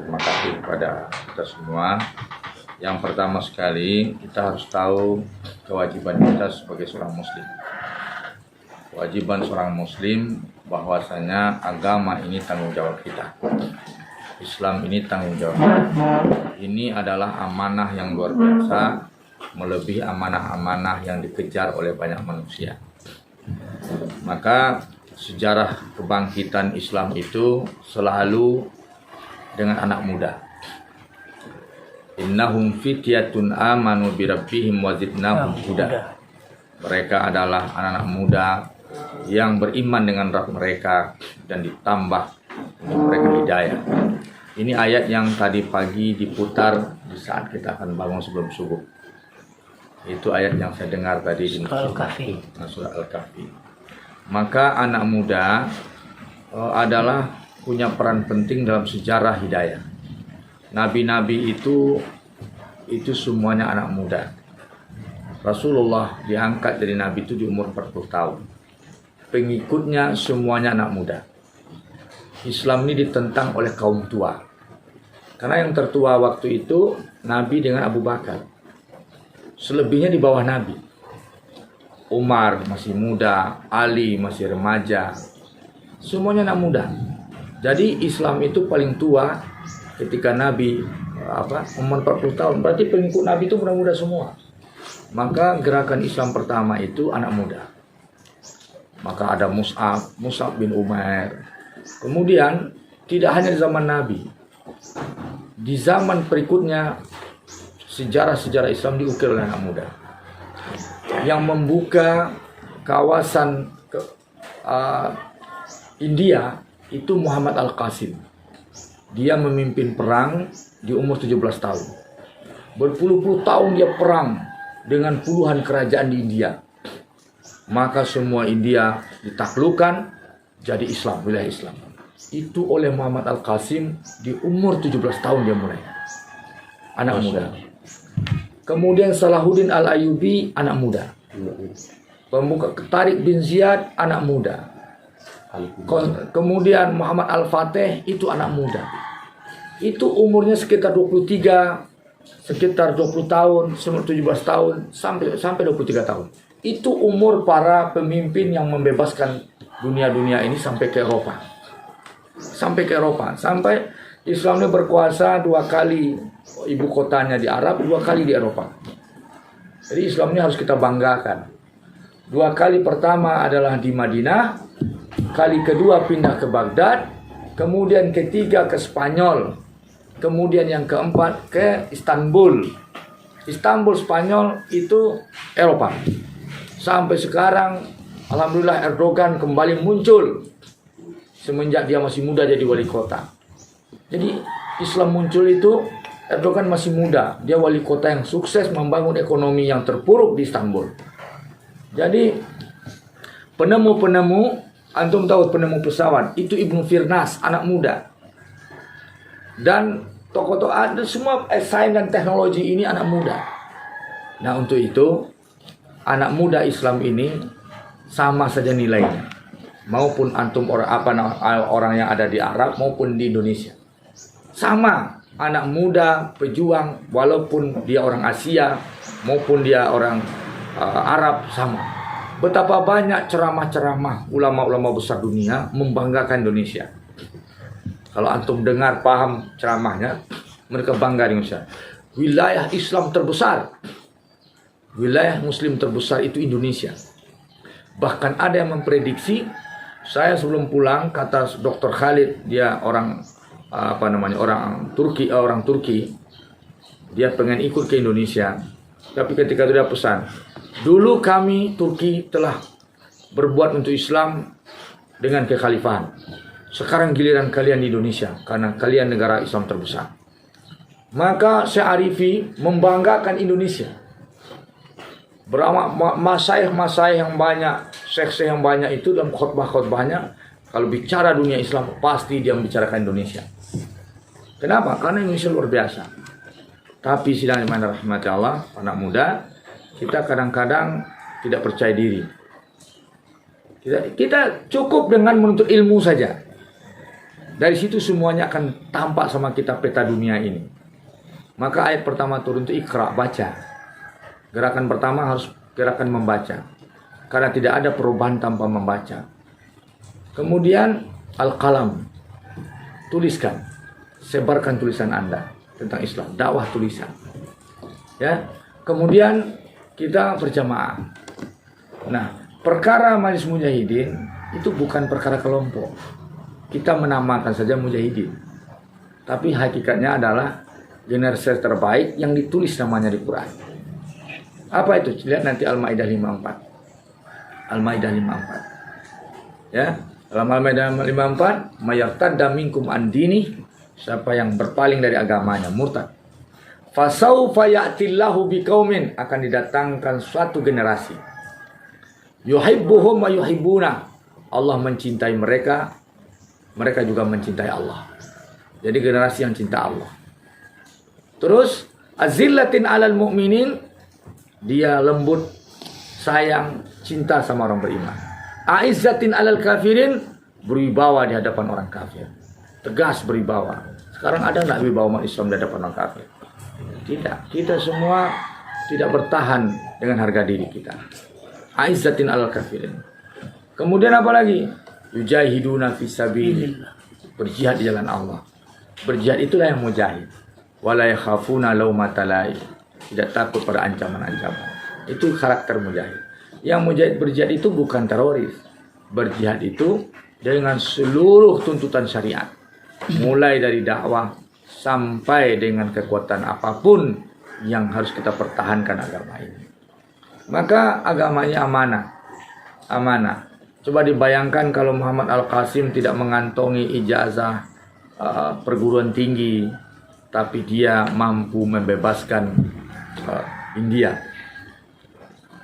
Terima kasih kepada kita semua. Yang pertama sekali, kita harus tahu kewajiban kita sebagai seorang muslim. Kewajiban seorang muslim bahwasanya agama ini tanggung jawab kita. Islam ini tanggung jawab kita. Ini adalah amanah yang luar biasa, melebihi amanah-amanah yang dikejar oleh banyak manusia. Maka sejarah kebangkitan Islam itu selalu dengan anak muda. Innahum fityatun amanu birabbihim wa zidnahum huda. Mereka adalah anak-anak muda yang beriman dengan Rabb mereka dan ditambah untuk mereka hidayah. Ini ayat yang tadi pagi diputar di saat kita akan bangun sebelum subuh. Itu ayat yang saya dengar tadi di surah Al-Kahfi. Maka anak muda adalah punya peran penting dalam sejarah hidayah. Nabi-nabi itu semuanya anak muda. Rasulullah diangkat dari nabi itu di umur 40 tahun. Pengikutnya semuanya anak muda. Islam ini ditentang oleh kaum tua. Karena yang tertua waktu itu Nabi dengan Abu Bakar. Selebihnya di bawah Nabi. Umar masih muda, Ali masih remaja. Semuanya anak muda. Jadi Islam itu paling tua ketika Nabi umur 40 tahun. Berarti pengikut Nabi itu muda-muda semua. Maka gerakan Islam pertama itu anak muda. Maka ada Mus'ab bin Umair. Kemudian tidak hanya di zaman Nabi. Di zaman berikutnya sejarah-sejarah Islam diukir oleh anak muda. Yang membuka kawasan India itu Muhammad Al-Qasim. Dia memimpin perang di umur 17 tahun. Berpuluh-puluh tahun dia perang dengan puluhan kerajaan di India. Maka semua India ditaklukkan jadi Islam, wilayah Islam. Itu oleh Muhammad Al-Qasim di umur 17 tahun dia mulai. Anak muda. Kemudian Salahuddin Al-Ayyubi anak muda. Pembuka Tariq bin Ziyad anak muda. Kemudian Muhammad Al-Fatih itu anak muda. Itu umurnya sekitar 23, sekitar 20 tahun, 17 tahun sampai 23 tahun. Itu umur para pemimpin yang membebaskan dunia-dunia ini sampai ke Eropa. Sampai Islam ini berkuasa 2 kali, ibu kotanya di Arab, 2 kali di Eropa. Jadi Islam ini harus kita banggakan. 2 kali pertama adalah di Madinah, kali kedua pindah ke Baghdad, kemudian ketiga ke Spanyol, kemudian yang keempat ke Istanbul. Istanbul Spanyol itu Eropa. Sampai sekarang alhamdulillah Erdogan kembali muncul semenjak dia masih muda jadi wali kota. Jadi Islam muncul itu Erdogan masih muda, dia wali kota yang sukses membangun ekonomi yang terpuruk di Istanbul. Jadi penemu-penemu, antum tahu penemu pesawat itu Ibnu Firnas, anak muda. Dan tokoh-tokoh ada semua sains dan teknologi ini anak muda. Nah untuk itu anak muda Islam ini sama saja nilainya. Maupun antum orang yang ada di Arab maupun di Indonesia. Sama, anak muda, pejuang, walaupun dia orang Asia maupun dia orang Arab, sama. Betapa banyak ceramah-ceramah ulama-ulama besar dunia membanggakan Indonesia. Kalau antum dengar, paham ceramahnya, mereka bangga dengan Indonesia. Wilayah Islam terbesar, wilayah Muslim terbesar itu Indonesia. Bahkan ada yang memprediksi, saya sebelum pulang, kata Dr. Khalid, dia orang orang Turki, dia pengen ikut ke Indonesia. Tapi ketika itu dia pesan, dulu kami Turki telah berbuat untuk Islam dengan kekhalifahan. Sekarang giliran kalian di Indonesia, karena kalian negara Islam terbesar. Maka Syarifi membanggakan Indonesia. Masyayikh yang banyak, syekh yang banyak itu dalam khutbah-khutbahnya, kalau bicara dunia Islam pasti dia membicarakan Indonesia. Kenapa? Karena Indonesia luar biasa. Tapi sidang iman rahmat Allah, anak muda, kita kadang-kadang tidak percaya diri. Kita cukup dengan menuntut ilmu saja. Dari situ semuanya akan tampak sama kita peta dunia ini. Maka ayat pertama turun itu Iqra, baca. Gerakan pertama harus gerakan membaca. Karena tidak ada perubahan tanpa membaca. Kemudian Al-Qalam, tuliskan. Sebarkan tulisan Anda tentang Islam, dakwah tulisan. Ya. Kemudian kita berjamaah. Nah, perkara Majelis Mujahidin itu bukan perkara kelompok. Kita menamakan saja Mujahidin. Tapi hakikatnya adalah generasi terbaik yang ditulis namanya di Quran. Apa itu? Lihat nanti Al-Maidah 54. Al-Maidah 54. Ya, dalam Al-Maidah 54, mayartadda minkum an dini, siapa yang berpaling dari agamanya, murtad. Fasaufa ya'tillahu biqaumin, akan didatangkan suatu generasi. Yuhibbuhum wa yuhibbuna. Allah mencintai mereka, mereka juga mencintai Allah. Jadi generasi yang cinta Allah. Terus azillatin 'alal mu'minin, dia lembut, sayang, cinta sama orang beriman. Aizzatin 'alal kafirin, berwibawa di hadapan orang kafir. Tegas berwibawa. Sekarang ada enggak wibawa umat Islam di hadapan orang kafir? Tidak. Kita semua tidak bertahan dengan harga diri kita. Aizzatin 'alal kafirin. Kemudian apa lagi? Yujahiduna fisabilillah, berjihad di jalan Allah. Berjihad itulah yang mujahid. Wala yakhafuna laumata laim, tidak takut pada ancaman-ancaman. Itu karakter mujahid. Yang mujahid berjihad itu bukan teroris. Berjihad itu dengan seluruh tuntutan syariat. Mulai dari dakwah sampai dengan kekuatan apapun yang harus kita pertahankan agama ini. Maka agamanya amanah. Amanah. Coba dibayangkan kalau Muhammad Al-Qasim tidak mengantongi ijazah perguruan tinggi, tapi dia mampu membebaskan India.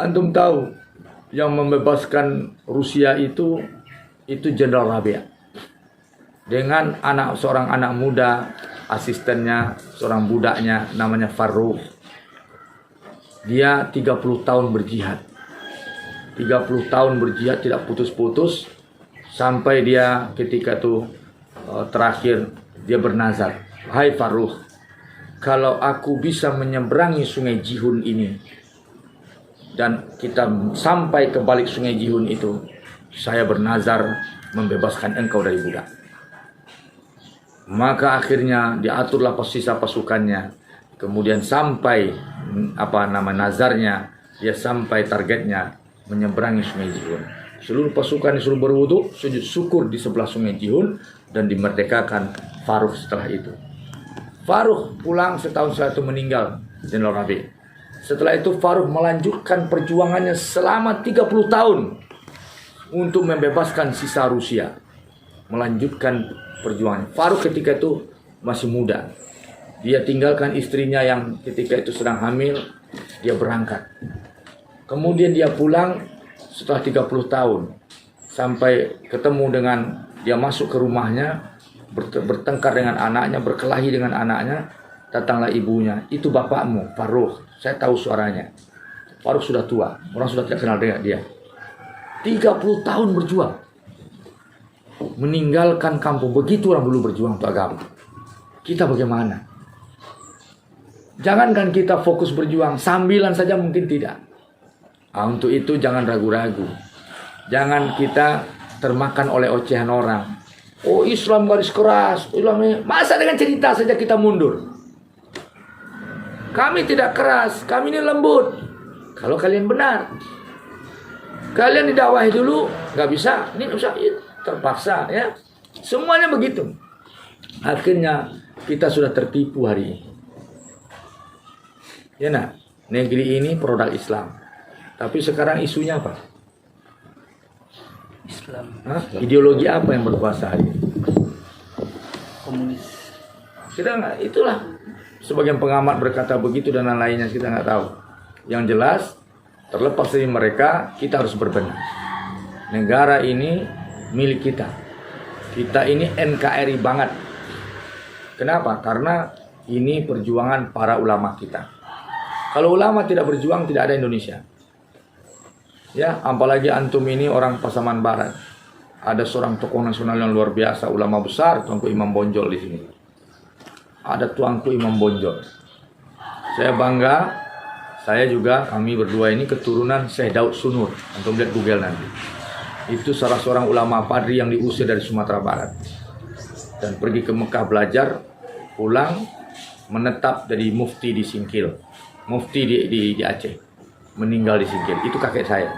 Antum tahu yang membebaskan Rusia itu Jenderal Rabia dengan seorang anak muda, asistennya, seorang budaknya namanya Farruh. Dia 30 tahun berjihad. 30 tahun berjihad tidak putus-putus sampai dia ketika itu terakhir dia bernazar, "Hai Farruh, kalau aku bisa menyeberangi sungai Jihun ini dan kita sampai ke balik sungai Jihun itu, saya bernazar membebaskan engkau dari budak." Maka akhirnya diaturlah sisa pasukannya. Kemudian sampai nazarnya, dia sampai targetnya menyeberangi sungai Jihun. Seluruh pasukan disuruh berwudu, sujud syukur di sebelah sungai Jihun, dan dimerdekakan Farruh setelah itu. Farruh pulang setahun setelah itu meninggal Jenderal Rabi. Setelah itu Farruh melanjutkan perjuangannya selama 30 tahun untuk membebaskan sisa Rusia. Melanjutkan perjuangan. Farruh ketika itu masih muda. Dia tinggalkan istrinya yang ketika itu sedang hamil, dia berangkat. Kemudian dia pulang setelah 30 tahun. Sampai ketemu dengan, dia masuk ke rumahnya, bertengkar dengan anaknya, berkelahi dengan anaknya. Datanglah ibunya, "Itu bapakmu, Farruh. Saya tahu suaranya." Farruh sudah tua, orang sudah tidak kenal dengan dia. 30 tahun berjuang. Meninggalkan kampung. Begitu orang dulu berjuang untuk agama. Kita bagaimana? Jangankan kita fokus berjuang, sambilan saja mungkin tidak. Untuk itu jangan ragu-ragu. Jangan kita termakan oleh ocehan orang. Oh, Islam garis keras, Islam ini. Masa dengan cerita saja kita mundur? Kami tidak keras, kami ini lembut. Kalau kalian benar, kalian didakwahi dulu, nggak bisa, ini nggak bisa, terpaksa ya. Semuanya begitu. Akhirnya kita sudah tertipu hari ini. Ya nak, negeri ini produk Islam. Tapi sekarang isunya apa? Islam. Ideologi apa yang berkuasa hari ini? Komunis. Kita nggak, itulah. Sebagian pengamat berkata begitu dan lain-lainnya, kita nggak tahu. Yang jelas, terlepas dari mereka, kita harus berbenah. Negara ini milik kita. Kita ini NKRI banget. Kenapa? Karena ini perjuangan para ulama kita. Kalau ulama tidak berjuang, tidak ada Indonesia. Ya, apalagi antum ini orang Pasaman Barat. ada seorang tokoh nasional yang luar biasa, ulama besar, Tuanku Imam Bonjol di sini. Ada Tuanku Imam Bonjol. Saya bangga, saya juga, kami berdua ini keturunan Syekh Daud Sunur. Antum lihat Google nanti. Itu salah seorang ulama padri yang diusir dari Sumatera Barat. Dan pergi ke Mekah belajar, pulang, menetap jadi mufti di Singkil. Mufti di Aceh. Meninggal di Singkil. Itu kakek saya.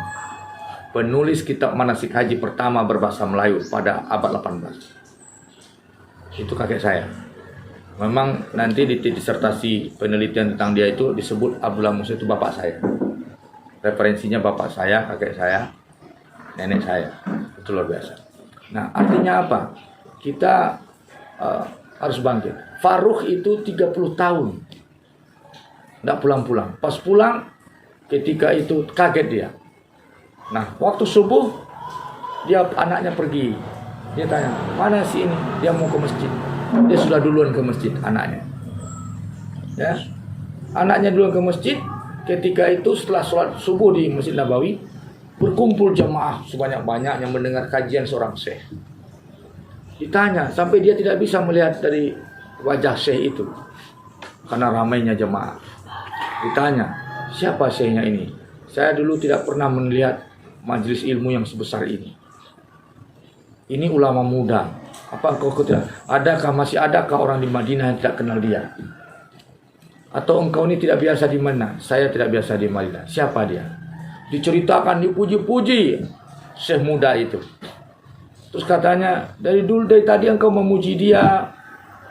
Penulis kitab manasik haji pertama berbahasa Melayu pada abad 18. Itu kakek saya. Memang nanti di disertasi penelitian tentang dia itu disebut Abdullah Musa itu bapak saya. Referensinya bapak saya, kakek saya, nenek saya. Itu luar biasa. Nah, artinya apa? Kita harus bangkit. Faruk itu 30 tahun. Nggak pulang-pulang. Pas pulang, ketika itu kaget dia. Nah, waktu subuh, anaknya pergi. Dia tanya, mana si ini? Dia mau ke masjid. Dia sudah duluan ke masjid, anaknya. Ya, anaknya duluan ke masjid. Ketika itu setelah sholat subuh di Masjid Nabawi, berkumpul jamaah sebanyak-banyak yang mendengar kajian seorang syekh. Ditanya, sampai dia tidak bisa melihat dari wajah syekh itu karena ramainya jamaah. Ditanya, siapa syekhnya ini? Saya dulu tidak pernah melihat majelis ilmu yang sebesar ini. Ini ulama muda. Apa engkau tidak? Masih adakah orang di Madinah yang tidak kenal dia? Atau engkau ini tidak biasa di mana? Saya tidak biasa di Madinah. Siapa dia? Diceritakan, dipuji-puji syekh muda itu. Terus katanya, dari tadi engkau memuji dia,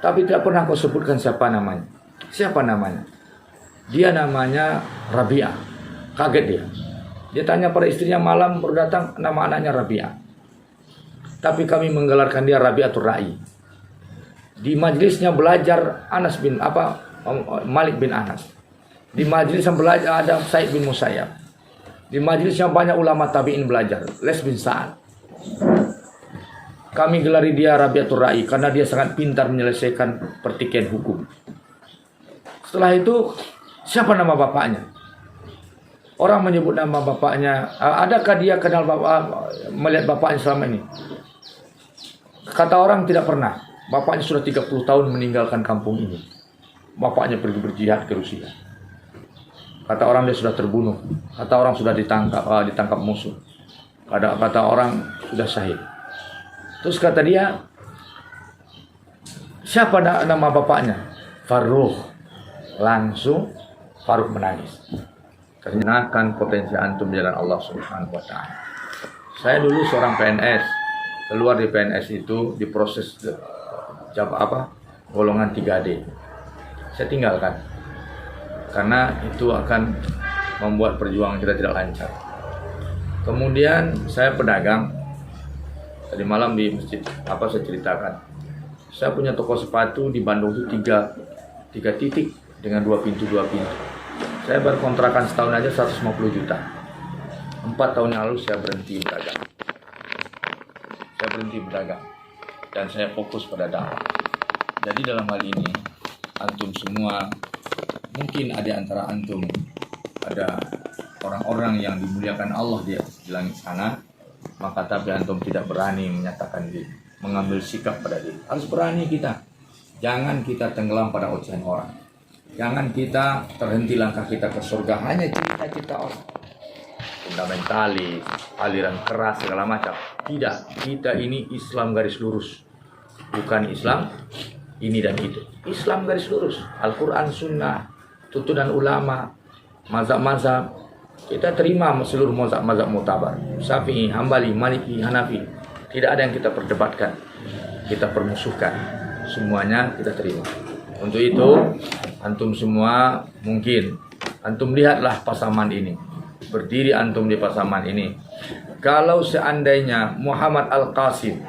tapi tidak pernah kau sebutkan siapa namanya. Siapa namanya? Dia namanya Rabi'ah. Kaget dia. Dia tanya pada istrinya malam baru datang, nama anaknya Rabi'ah. Tapi kami menggelarkan dia Rabi'atul Ra'i. Di majelisnya belajar Malik bin Anas. Di majelisnya belajar ada Said bin Musayyab. Di majelisnya banyak ulama tabi'in belajar. Les bin Sa'ad. Kami gelari dia Rabi'atul Ra'i karena dia sangat pintar menyelesaikan pertikaian hukum. Setelah itu, siapa nama bapaknya? Orang menyebut nama bapaknya. Adakah dia kenal melihat bapaknya selama ini? Kata orang tidak pernah. Bapaknya sudah 30 tahun meninggalkan kampung ini. Bapaknya pergi berjihad ke Rusia. Kata orang dia sudah terbunuh. Kata orang sudah ditangkap musuh. Kata orang sudah syahid. Terus kata dia, siapa nama bapaknya? Faruk. Langsung Faruk menangis. Kenakan potensi antum jalan Allah Subhanahu wa taala. Saya dulu seorang PNS. Keluar di PNS itu diproses golongan 3D. Saya tinggalkan. Karena itu akan membuat perjuangan kita tidak lancar. Kemudian saya pedagang. Tadi malam di masjid saya ceritakan. Saya punya toko sepatu di Bandung itu tiga titik dengan 2 pintu. Saya berkontrakan setahun aja 150 juta. 4 tahun yang lalu saya berhenti berdagang. Dan saya fokus pada dakwah. Jadi dalam hal ini, antum semua, mungkin ada antara antum, ada orang-orang yang dimuliakan Allah di langit sana, maka tapi antum tidak berani menyatakan diri, mengambil sikap pada diri. Harus berani kita. Jangan kita tenggelam pada ocehan orang. Jangan kita terhenti langkah kita ke surga hanya cita-cita orang. Fundamentalis, aliran keras, segala macam. Tidak, kita ini Islam garis lurus. Bukan Islam ini dan itu. Islam garis lurus. Al-Quran, Sunnah, tuntunan ulama, mazhab-mazhab. Kita terima seluruh mazhab mutabar. Syafi'i, Hambali, Maliki, Hanafi. Tidak ada yang kita perdebatkan. Kita permusuhkan. Semuanya kita terima. Untuk itu, antum semua mungkin, antum lihatlah Pasaman ini. Berdiri antum di Pasaman ini. Kalau seandainya Muhammad Al-Qasim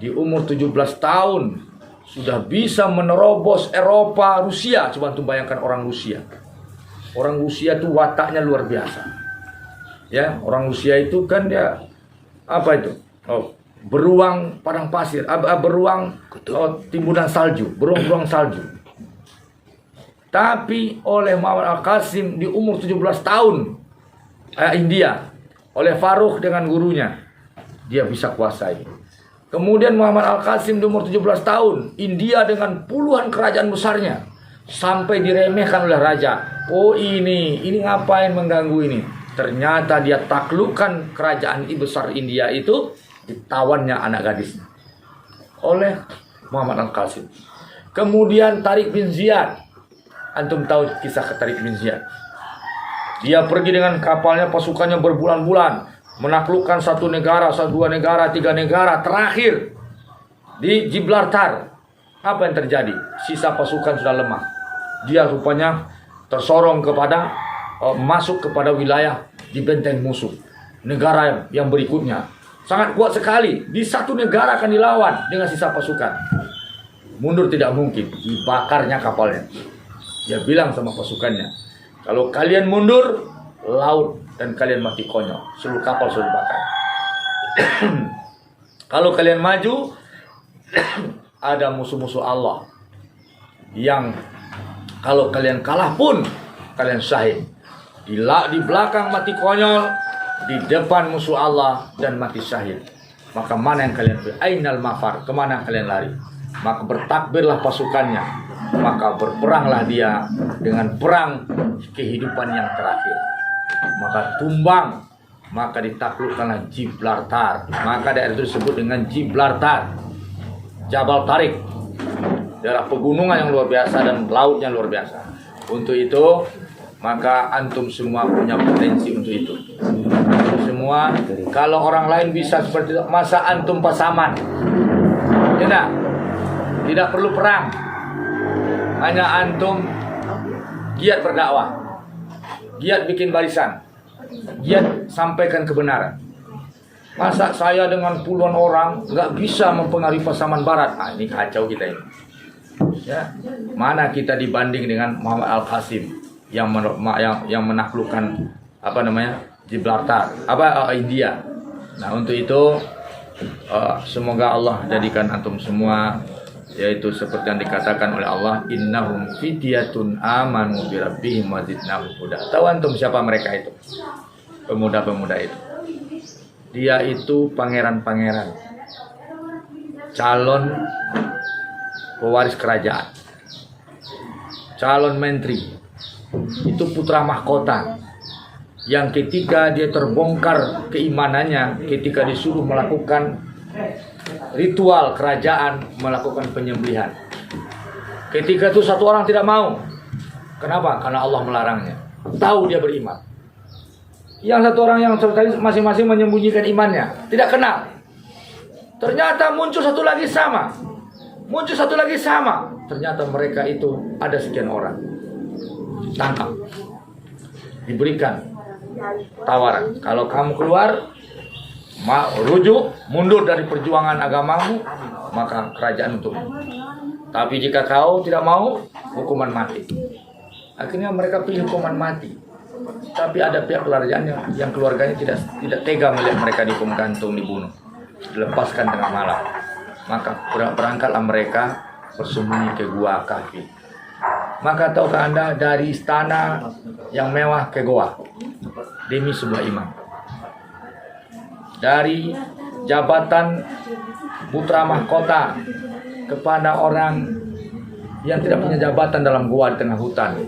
di umur 17 tahun sudah bisa menerobos Eropa, Rusia. Coba antum bayangkan orang Rusia. Orang Rusia itu wataknya luar biasa. Ya, orang Rusia itu kan dia beruang padang pasir, beruang timbunan salju, beruang salju. Tapi oleh Muhammad Al-Qasim di umur 17 tahun India, oleh Faruk dengan gurunya, dia bisa kuasai. Kemudian Muhammad Al-Qasim di umur 17 tahun, India dengan puluhan kerajaan besarnya, sampai diremehkan oleh raja. Oh ini ngapain mengganggu ini? Ternyata dia taklukkan kerajaan besar India itu, ditawannya anak gadisnya oleh Muhammad Al-Qasim. Kemudian Tariq bin Ziyad, antum tahu kisah Tariq bin Ziyad. Dia pergi dengan kapalnya, pasukannya berbulan-bulan, menaklukkan satu negara, dua negara, tiga negara. Terakhir di Gibraltar, apa yang terjadi? Sisa pasukan sudah lemah. Dia rupanya tersorong kepada masuk kepada wilayah di benteng musuh. Negara yang berikutnya sangat kuat sekali. Di satu negara akan dilawan dengan sisa pasukan. Mundur tidak mungkin, dibakarnya kapalnya. Dia bilang sama pasukannya, kalau kalian mundur, laut dan kalian mati konyol. Seluruh kapal sudah dibakar. Kalau kalian maju, ada musuh-musuh Allah yang kalau kalian kalah pun kalian syahid. Di belakang mati konyol, di depan musuh Allah dan mati syahid. Maka mana yang kalian pilih? Ainal mafar, kemana kalian lari? Maka bertakbirlah pasukannya, maka berperanglah dia dengan perang kehidupan yang terakhir. Maka tumbang, maka ditaklukkanlah Gibraltar. Maka daerah itu disebut dengan Gibraltar, Jabal Tariq, daerah pegunungan yang luar biasa dan lautnya luar biasa. Untuk itu, maka antum semua punya potensi untuk itu. Antum semua, kalau orang lain bisa seperti itu, masa antum pasaman? Tidak perlu perang. Hanya antum giat berdakwah, giat bikin barisan, giat sampaikan kebenaran. Masa saya dengan puluhan orang nggak bisa mempengaruhi pasaman barat? Ini kacau kita ini. Ya, mana kita dibanding dengan Muhammad Al-Qasim yang menaklukkan Gibraltar, India. Nah, untuk itu semoga Allah jadikan antum semua, yaitu seperti yang dikatakan oleh Allah, innahum fityatun amanu bi rabbihim wa zidnahum huda. Tahu antum siapa mereka itu? Pemuda-pemuda itu. Dia itu pangeran-pangeran, calon pewaris kerajaan, calon menteri. Itu putra mahkota yang ketika dia terbongkar keimanannya, ketika disuruh melakukan ritual kerajaan, melakukan penyembelihan, ketika itu satu orang tidak mau. Kenapa? Karena Allah melarangnya. Tahu dia beriman. Yang satu orang yang masing-masing menyembunyikan imannya, tidak kenal. Ternyata muncul satu lagi sama. Ternyata mereka itu ada sekian orang. Ditangkap, diberikan tawaran, kalau kamu keluar, rujuk, mundur dari perjuangan agamamu, maka kerajaan untukmu. Tapi jika kau tidak mau, hukuman mati. Akhirnya mereka pilih hukuman mati. Tapi ada pihak keluarganya tidak tega melihat mereka dihukum gantung, dibunuh, dilepaskan tengah malam. Maka berangkatlah mereka bersembunyi ke gua Kahfi. Maka tahukah Anda, dari istana yang mewah ke goa demi sebuah iman. Dari jabatan putra mahkota kepada orang yang tidak punya jabatan dalam goa di tengah hutan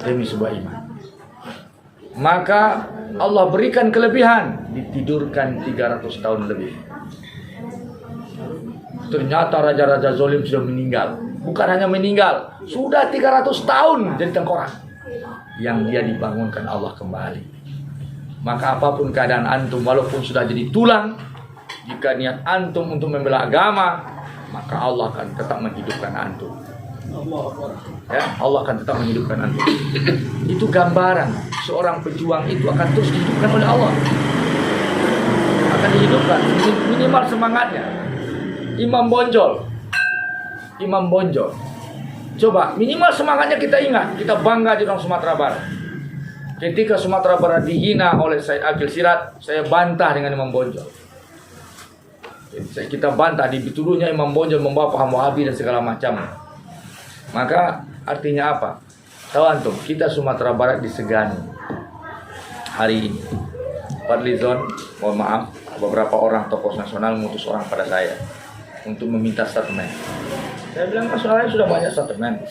demi sebuah iman. Maka Allah berikan kelebihan, ditidurkan 300 tahun lebih. Ternyata raja-raja zalim sudah meninggal. Bukan hanya meninggal, sudah 300 tahun jadi tengkorak. Yang dia dibangunkan Allah kembali. Maka apapun keadaan antum, walaupun sudah jadi tulang, jika niat antum untuk membela agama, maka Allah akan tetap menghidupkan antum. Ya, Allah akan tetap menghidupkan antum. Itu gambaran seorang pejuang itu akan terus dihidupkan oleh Allah. Akan dihidupkan, minimal semangatnya. Imam Bonjol. Coba minimal semangatnya kita ingat, kita bangga di orang Sumatera Barat. Ketika Sumatera Barat dihina oleh Said Akil Siraj, saya bantah dengan Imam Bonjol. Kita bantah, dituduhnya Imam Bonjol membawa paham Wahabi dan segala macam. Maka artinya apa? Tahu antum, kita Sumatera Barat disegani hari ini. Fadlizon, mohon maaf, beberapa orang tokoh nasional mengutus orang pada saya untuk meminta statement. Saya bilang masalahnya sudah banyak statement.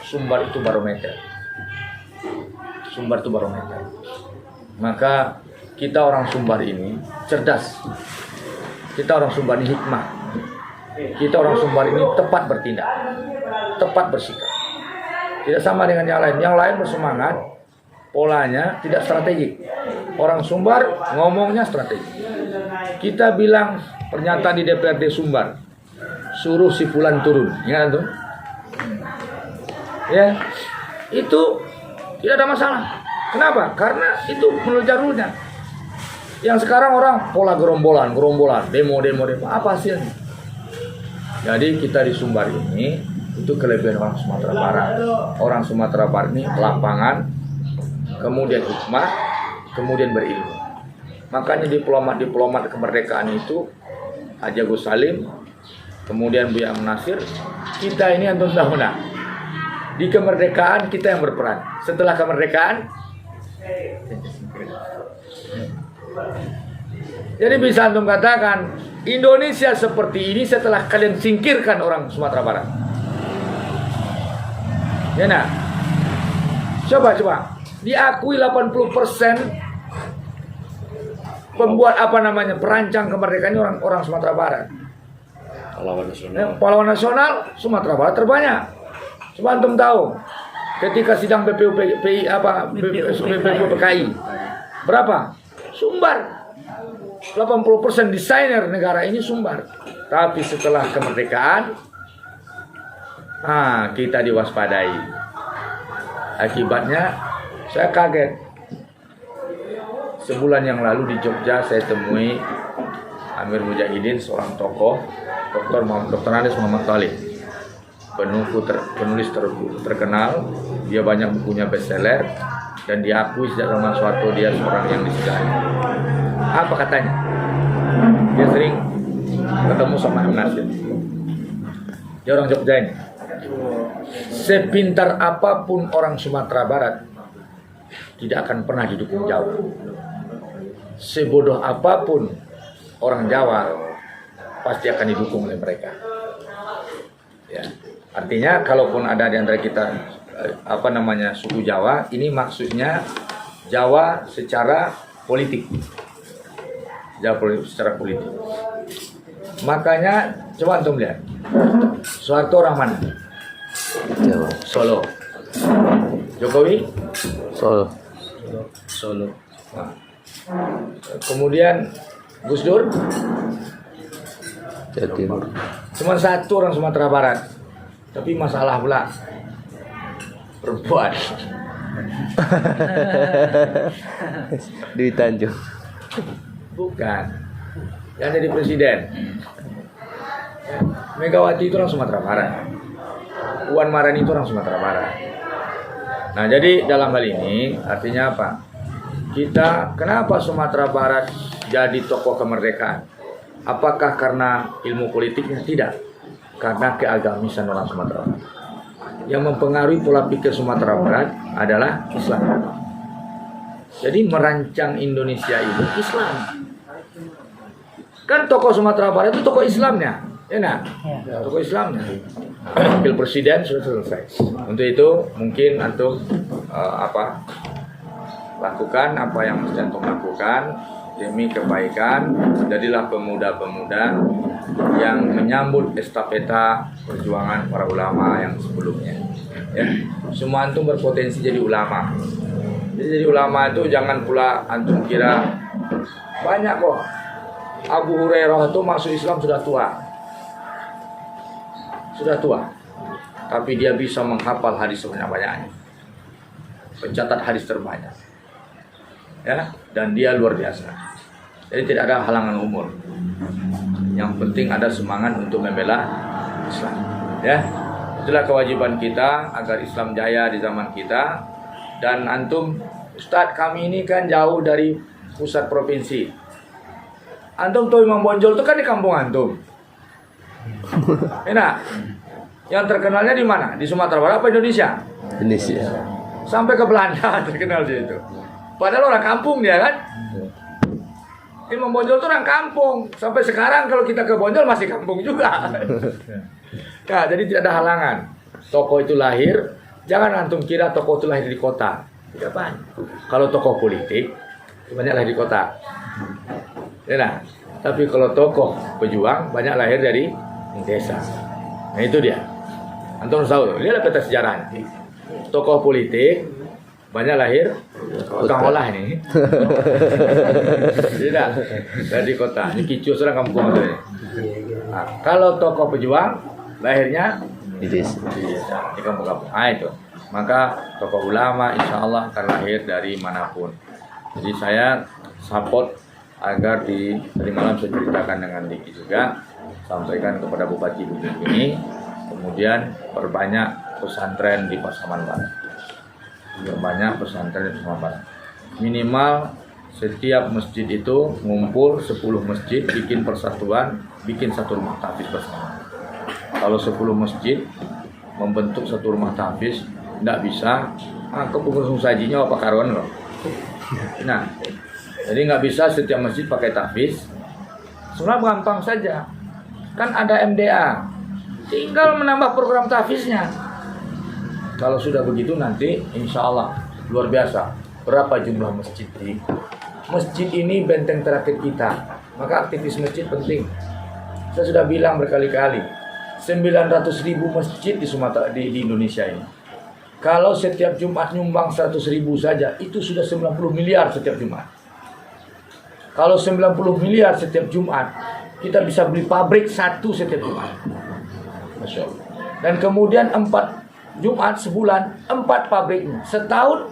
Sumbar itu barometer. Sumbar itu barometer. Maka kita orang Sumbar ini cerdas. Kita orang Sumbar ini hikmah. Kita orang Sumbar ini tepat bertindak, tepat bersikap. Tidak sama dengan yang lain. Yang lain bersemangat, polanya tidak strategik. Orang Sumbar ngomongnya strategik. Kita bilang pernyataan di DPRD Sumbar, suruh si Fulan turun, ingat tuh? Ya, itu tidak ada masalah. Kenapa? Karena itu menurut jalurnya. Yang sekarang orang pola gerombolan, demo, apa hasilnya? Jadi kita di Sumbar ini itu kelebihan orang Sumatera Barat. Orang Sumatera Barat ini lapangan, kemudian hikmah, kemudian berilmu. Makanya diplomat kemerdekaan itu Haji Agus Salim, kemudian Buya Nasir, kita ini antum sudah menang. Di kemerdekaan kita yang berperan. Setelah kemerdekaan, jadi bisa antum katakan Indonesia seperti ini setelah kalian singkirkan orang Sumatera Barat. Ya nah, coba diakui 80% pembuat perancang kemerdekaan ini orang Sumatera Barat. Pahlawan nasional Sumatera Barat terbanyak. Coba antum tahu ketika sidang BPUPKI berapa? Sumbar. 80% desainer negara ini Sumbar. Tapi setelah kemerdekaan, kita diwaspadai. Akibatnya saya kaget. Sebulan yang lalu di Jogja saya temui Amir Mujahidin, seorang tokoh, Dr. Andes Muhammad Talib, penulis terkenal. Dia banyak bukunya bestseller dan diakui sejak zaman Soeharto dia seorang yang disukai. Apa katanya? Dia sering ketemu sama M. Nasir. Dia orang Jogja ini. Sepintar apapun orang Sumatera Barat tidak akan pernah didukung Jawa. Sebodoh apapun orang Jawa pasti akan didukung oleh mereka. Ya. Artinya kalaupun ada di antara kita suku Jawa, ini maksudnya Jawa secara politik. Secara politik. Makanya coba antum lihat. Soeharto orang mana? Jawa. Solo. Jokowi? Solo. Nah. Kemudian Gus Dur? Jawa Timur. Cuma satu orang Sumatera Barat. Tapi masalah pula perempuan. Dwi Tanjung. Bukan. Yang jadi presiden. Megawati itu orang Sumatera Barat. Puan Maharani itu orang Sumatera Barat. Nah, jadi dalam hal ini artinya apa? Kenapa Sumatera Barat jadi tokoh kemerdekaan? Apakah karena ilmu politiknya? Tidak. Karena keagamisan orang Sumatera Barat. Yang mempengaruhi pola pikir Sumatera Barat adalah Islam. Jadi merancang Indonesia itu Islam. Kan tokoh Sumatera Barat itu tokoh Islamnya, ya nah, tokoh Islamnya. Wakil presiden sudah selesai. Untuk itu mungkin antum lakukan apa yang mesti antum lakukan demi kebaikan. Jadilah pemuda-pemuda yang menyambut estafeta perjuangan para ulama yang sebelumnya. Ya, semua antum berpotensi jadi ulama. Jadi ulama itu jangan pula antum kira banyak kok. Abu Hurairah itu masuk Islam sudah tua. Tapi dia bisa menghafal hadis sebanyak-banyaknya. Pencatat hadis terbanyak. Ya, dan dia luar biasa. Jadi tidak ada halangan umur. Yang penting ada semangat untuk membela Islam. Ya, itulah kewajiban kita agar Islam jaya di zaman kita. Dan antum, Ustadz, kami ini kan jauh dari pusat provinsi. Antum tahu Imam Bonjol itu kan di kampung antum. Enak. Yang terkenalnya di mana? Di Sumatera Barat apa Indonesia? Indonesia. Sampai ke Belanda terkenal dia itu. Padahal orang kampung dia kan. Imam Bonjol itu orang kampung. Sampai sekarang kalau kita ke Bonjol masih kampung juga. Nah, jadi tidak ada halangan. Tokoh itu lahir, jangan antum kira tokoh itu lahir di kota. Tidak banyak. Kalau tokoh politik, banyak lahir di kota. Ya, nah. Tapi kalau tokoh pejuang, banyak lahir dari desa. Nah itu dia. Antum tahu, lihat peta sejarah. Tokoh politik, banyak lahir tukang olah ini. Tidak, dari kota. Ini kicau serang kampung. Nah, kalau tokoh pejuang, lahirnya Di desa. di kampung-kampung. Nah itu. Maka tokoh ulama insya Allah akan lahir dari manapun. Jadi saya support agar tadi malam saya ceritakan dengan Diki juga, sampaikan kepada Bupati ini, kemudian perbanyak pesantren di Pasaman Barat. Perbanyak pesantren di Pasaman Barat. Minimal setiap masjid itu ngumpul 10 masjid, bikin persatuan, bikin satu rumah tahfiz bersama. Kalau 10 masjid membentuk satu rumah tahfiz, tidak bisa, ke pengurus sajinya apa karuan loh. Nah, jadi nggak bisa setiap masjid pakai tahfiz. Sebenarnya gampang saja. Kan ada MDA. Tinggal menambah program tahfiznya. Kalau sudah begitu nanti insya Allah luar biasa. Berapa jumlah masjid di masjid ini benteng terakhir kita. Maka aktivis masjid penting. Saya sudah bilang berkali-kali. 900.000 masjid di Sumatera di Indonesia ini. Kalau setiap Jumat nyumbang 100.000 saja, itu sudah 90 miliar setiap Jumat. Kalau 90 miliar setiap Jumat, kita bisa beli pabrik satu setiap Jumat. Masya Allah. Dan kemudian 4 Jumat sebulan, 4 pabrik. Setahun,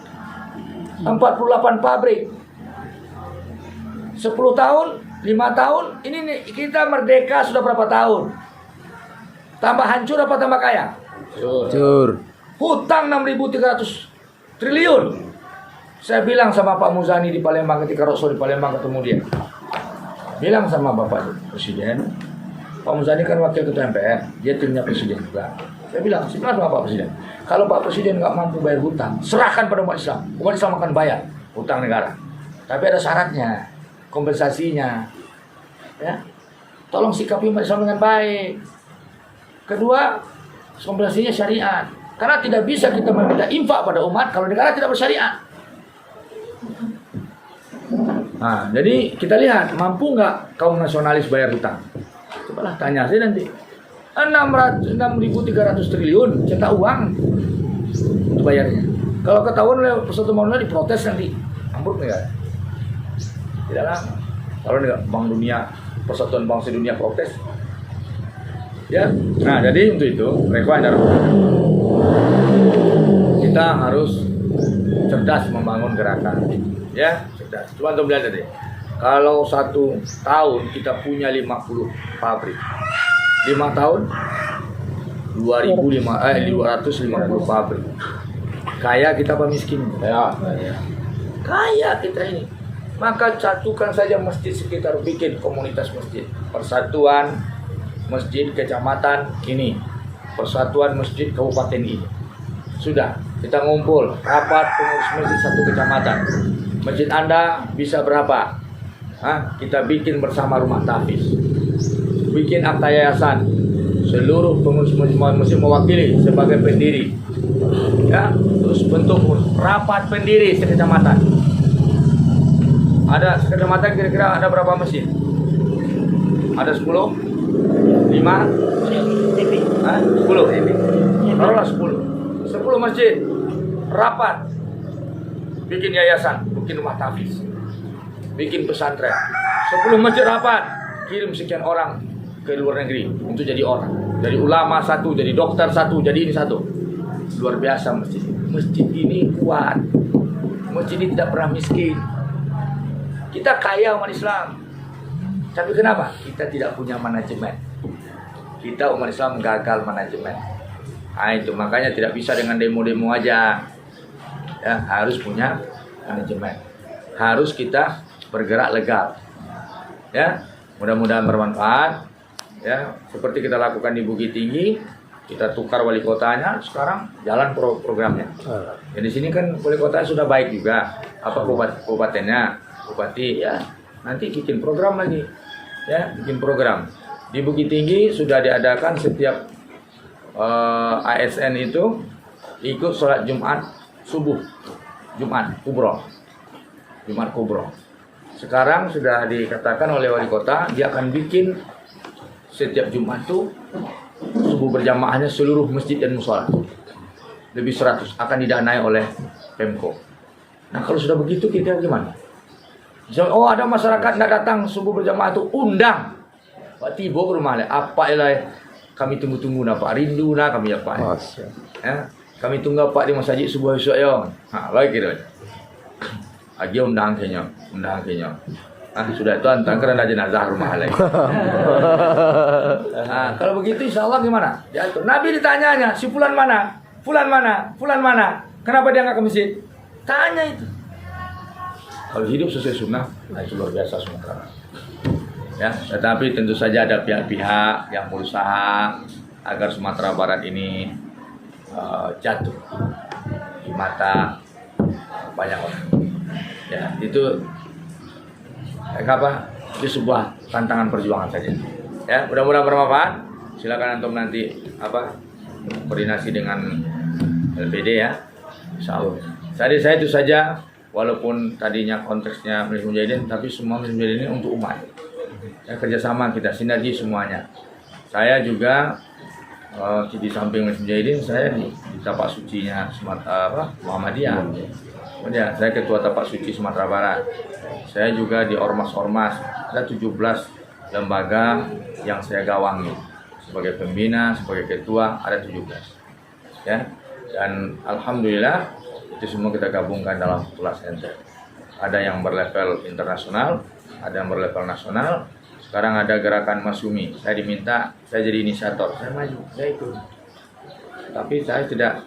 48 pabrik. 10 tahun, 5 tahun, ini nih, kita merdeka sudah berapa tahun? Tambah hancur apa tambah kaya? Hancur. Hutang 6.300 triliun. Saya bilang sama Pak Muzani di Palembang ketika Rasul di Palembang ketemu dia. Bilang sama Bapak Presiden, Pak Muzani kan wakil ketua MPR, dia timnya Presiden juga. Saya bilang sama Pak Presiden, kalau Pak Presiden nggak mampu bayar hutang, serahkan pada umat Islam. Umat Islam akan bayar hutang negara. Tapi ada syaratnya, kompensasinya. Ya, tolong sikapi umat Islam dengan baik. Kedua, kompensasinya syariat. Karena tidak bisa kita meminta infak pada umat kalau negara tidak bersyariat. Nah, jadi kita lihat mampu nggak kaum nasionalis bayar hutang? Cobalah tanya saya nanti. 6.300 triliun cetak uang untuk bayarnya. Kalau ketahuan oleh Persatuan Pembangunan diprotes nanti, ambruk negara. Tidak lama. Kalau Bank Dunia, Persatuan Bangsa Dunia protes, ya. Nah, jadi untuk itu, kita harus cerdas membangun gerakan, ya. Cuma untuk lihat tadi, kalau 1 tahun kita punya 50 pabrik, 5 tahun 250 pabrik. Kaya kita apa miskin? Ya. Kaya kita ini. Maka satukan saja masjid sekitar, bikin komunitas masjid, persatuan masjid kecamatan ini, persatuan masjid kabupaten ini. Sudah, kita ngumpul rapat pengurus masjid satu kecamatan. Masjid Anda bisa berapa? Kita bikin bersama rumah tahfiz. Bikin akta yayasan. Seluruh pengurus masjid mewakili sebagai pendiri. Ya, terus bentuk rapat pendiri sekecamatan. Ada sekecamatan kira-kira ada berapa masjid? Ada 10? 5? 10? Taruhlah 10. 10 masjid rapat. Bikin yayasan, bikin rumah tahfiz, bikin pesantren. 10 masjid rapat, kirim sekian orang ke luar negeri untuk jadi orang. Dari ulama satu, jadi dokter satu, jadi ini satu. Luar biasa masjid. Masjid ini kuat. Masjid ini tidak pernah miskin. Kita kaya umat Islam. Tapi kenapa? Kita tidak punya manajemen. Kita umat Islam gagal manajemen. Nah itu makanya tidak bisa dengan demo-demo aja. Ya, harus punya manajemen. Harus kita bergerak legal. Ya, mudah-mudahan bermanfaat. Ya, seperti kita lakukan di Bukit Tinggi, kita tukar wali kotanya, sekarang jalan programnya. Ya, di sini kan wali kotanya sudah baik juga. Apa kabupatennya, bupati ya. nanti bikin program lagi, ya, bikin program. Di Bukit Tinggi sudah diadakan setiap ASN itu ikut sholat Jumat subuh, Jumat kubro. Sekarang sudah dikatakan oleh wali kota, dia akan bikin setiap Jumat tuh subuh berjamaahnya seluruh masjid dan musola. Lebih 100 akan didanai oleh Pemko. Nah kalau sudah begitu kita gimana? Misalnya, oh ada masyarakat tidak datang subuh berjamaah itu, undang Pak Tibo ke rumah. Apa ilai kami tunggu-tunggu Pak, rindu kami ya Pak. Ya, kami tunggu Pak di masjid subuh esok ya. Baik kira. Aja undang kenya. Sudah itu antar kerana jenazah rumah lagi. Kalau begitu insya Allah gimana? Diatur. Nabi ditanyanya, si fulan mana? Fulan mana? Kenapa dia nggak ke masjid? Tanya itu. Kalau hidup sesuai sunnah, itu luar biasa Sumatera. Ya, tetapi tentu saja ada pihak-pihak yang berusaha agar Sumatera Barat ini jatuh di mata banyak orang. Ya, itu itu sebuah tantangan perjuangan saja. Ya, mudah-mudahan bermanfaat. Silakan antum nanti koordinasi dengan LPD ya. Insyaallah. Tadi saya itu saja, walaupun tadinya konteksnya Majelis Mujahidin, tapi semua Majelis Mujahidin ini untuk umat. Ya, kerjasama kita, sinergi semuanya. Saya juga di samping Majelis Mujahidin, saya di Tapak Sucinya Muhammadiyah. Ya, saya ketua Tapak Suci Sumatera Barat. Saya juga di ormas-ormas, ada 17 lembaga yang saya gawangi. Sebagai pembina, sebagai ketua, ada 17. Ya. Dan alhamdulillah itu semua kita gabungkan dalam Kelas Center. Ada yang berlevel internasional, ada yang berlevel nasional. Sekarang ada gerakan Masumi. Saya diminta, saya jadi inisiator. Saya maju, saya ikut. Tapi saya tidak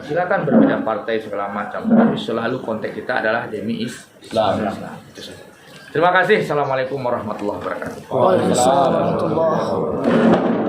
silakan berbeda partai segala macam, tapi selalu konteks kita adalah demi Islam. Terima kasih. Assalamualaikum warahmatullahi wabarakatuh. Waalaikumsalam warahmatullahi wabarakatuh.